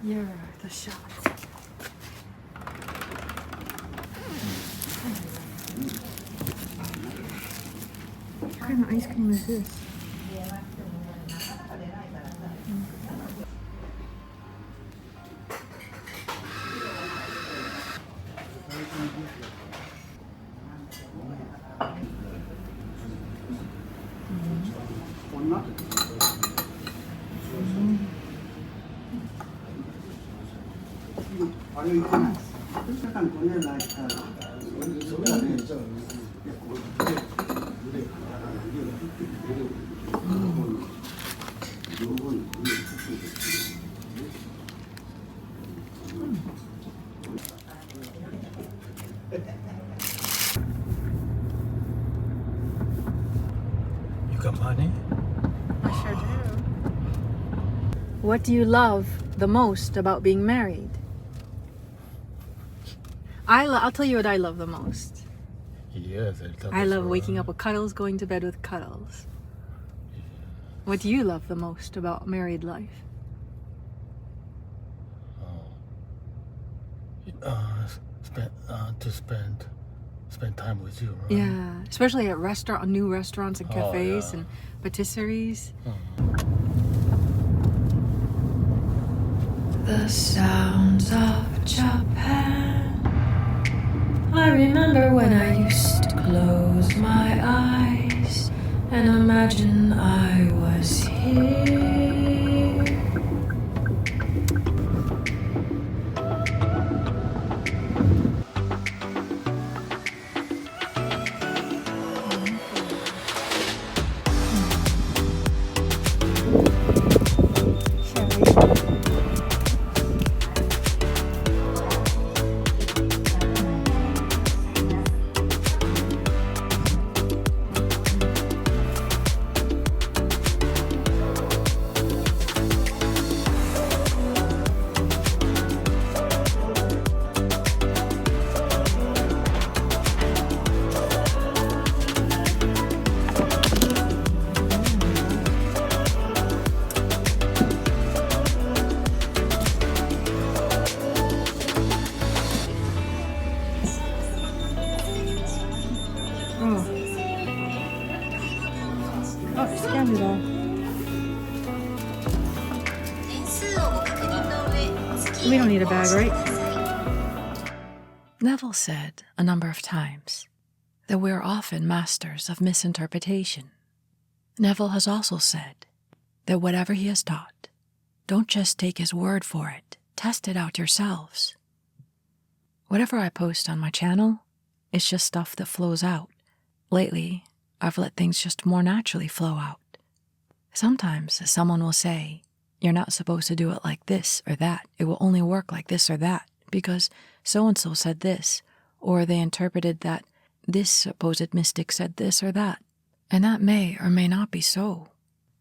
You're the shot. What kind of ice cream is this? You got money? I sure do. What do you love the most about being married? I'll tell you what I love the most. Yes, I love waking up with cuddles, going to bed with cuddles. What do you love the most about married life? Spend time with you, right? Yeah, especially at new restaurants and cafes yeah. and patisseries. The sounds of Japan. I remember when I used to close my eyes and imagine I was here. Oh, scanned it all. We don't need a bag, right? Neville said a number of times that we are often masters of misinterpretation. Neville has also said that whatever he has taught, don't just take his word for it, test it out yourselves. Whatever I post on my channel, it's just stuff that flows out. Lately, I've let things just more naturally flow out. Sometimes someone will say, you're not supposed to do it like this or that. It will only work like this or that because so-and-so said this, or they interpreted that this supposed mystic said this or that. And that may or may not be so.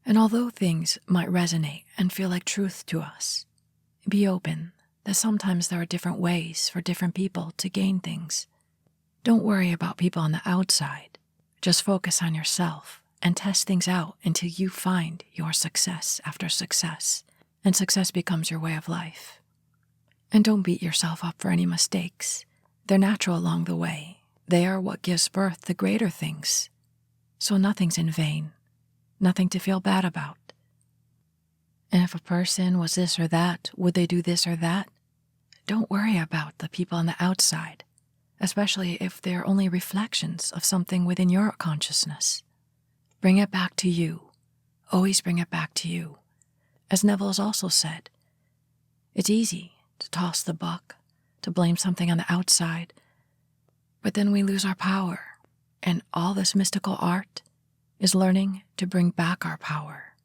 And although things might resonate and feel like truth to us, be open that sometimes there are different ways for different people to gain things. Don't worry about people on the outside. Just focus on yourself and test things out until you find your success after success, and success becomes your way of life. And don't beat yourself up for any mistakes. They're natural along the way. They are what gives birth to greater things. So nothing's in vain, nothing to feel bad about. And if a person was this or that, would they do this or that? Don't worry about the people on the outside, especially if they're only reflections of something within your consciousness. Bring it back to you. Always bring it back to you. As Neville has also said, it's easy to toss the buck, to blame something on the outside, but then we lose our power, and all this mystical art is learning to bring back our power.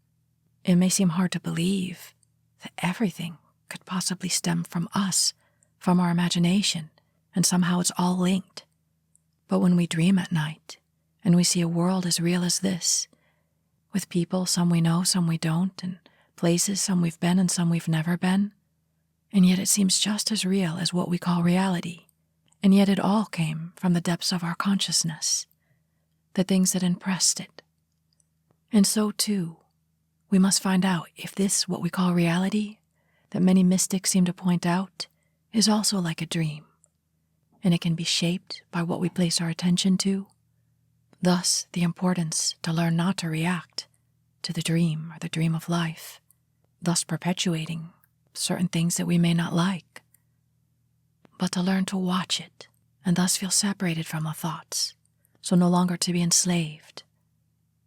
It may seem hard to believe that everything could possibly stem from us, from our imagination, and somehow it's all linked. But when we dream at night, and we see a world as real as this, with people, some we know, some we don't, and places, some we've been and some we've never been, and yet it seems just as real as what we call reality, and yet it all came from the depths of our consciousness, the things that impressed it. And so, too, we must find out if this, what we call reality, that many mystics seem to point out is also like a dream, and it can be shaped by what we place our attention to. Thus, the importance to learn not to react to the dream or the dream of life, thus perpetuating certain things that we may not like, but to learn to watch it and thus feel separated from the thoughts, so no longer to be enslaved,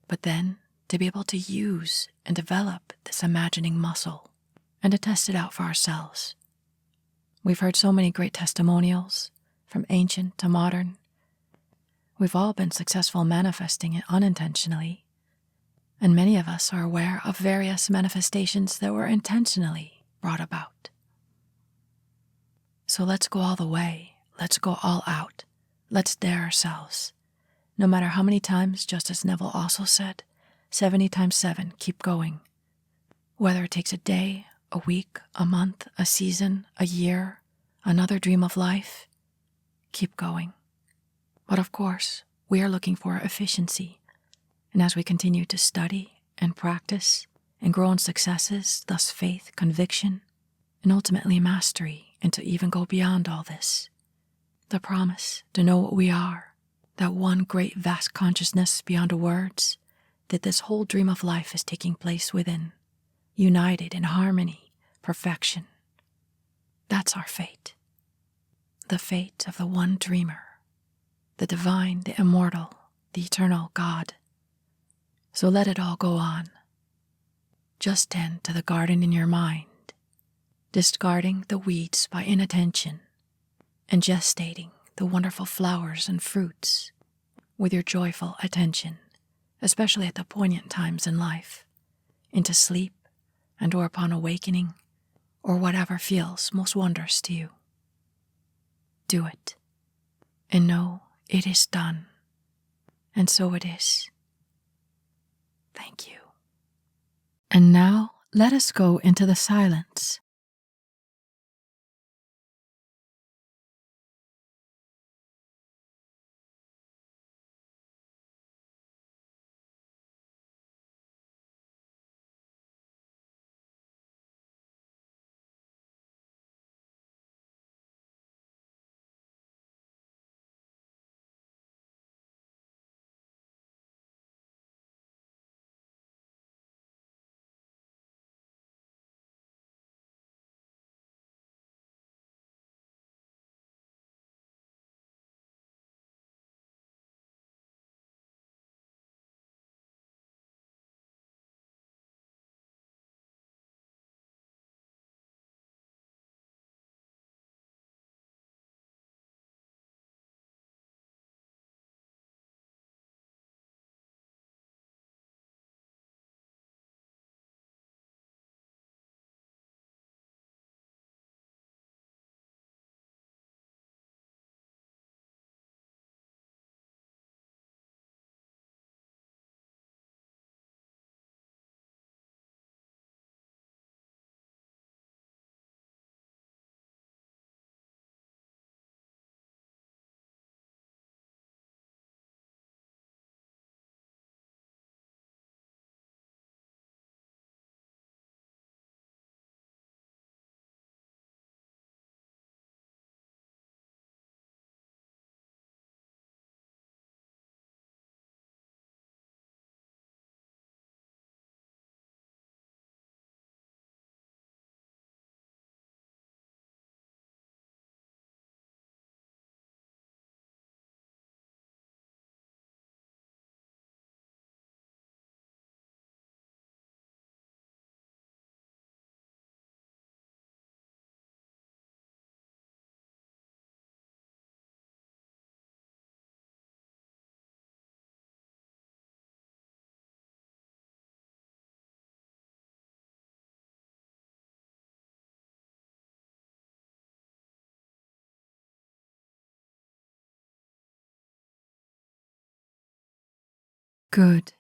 but then to be able to use and develop this imagining muscle and to test it out for ourselves. We've heard so many great testimonials, from ancient to modern. We've all been successful manifesting it unintentionally, and many of us are aware of various manifestations that were intentionally brought about. So let's go all the way. Let's go all out. Let's dare ourselves. No matter how many times, just as Neville also said, 70 times 7, keep going. Whether it takes a day, a week, a month, a season, a year, another dream of life, keep going. But of course, we are looking for efficiency. And as we continue to study and practice and grow in successes, thus faith, conviction, and ultimately mastery, and to even go beyond all this, the promise to know what we are, that one great vast consciousness beyond words, that this whole dream of life is taking place within, united in harmony, perfection. That's our fate. The fate of the one dreamer, the divine, the immortal, the eternal God. So let it all go on. Just tend to the garden in your mind, discarding the weeds by inattention, and gestating the wonderful flowers and fruits with your joyful attention, especially at the poignant times in life, into sleep and or upon awakening, or whatever feels most wondrous to you. Do it, and know it is done, and so it is. Thank you. And now let us go into the silence. Good.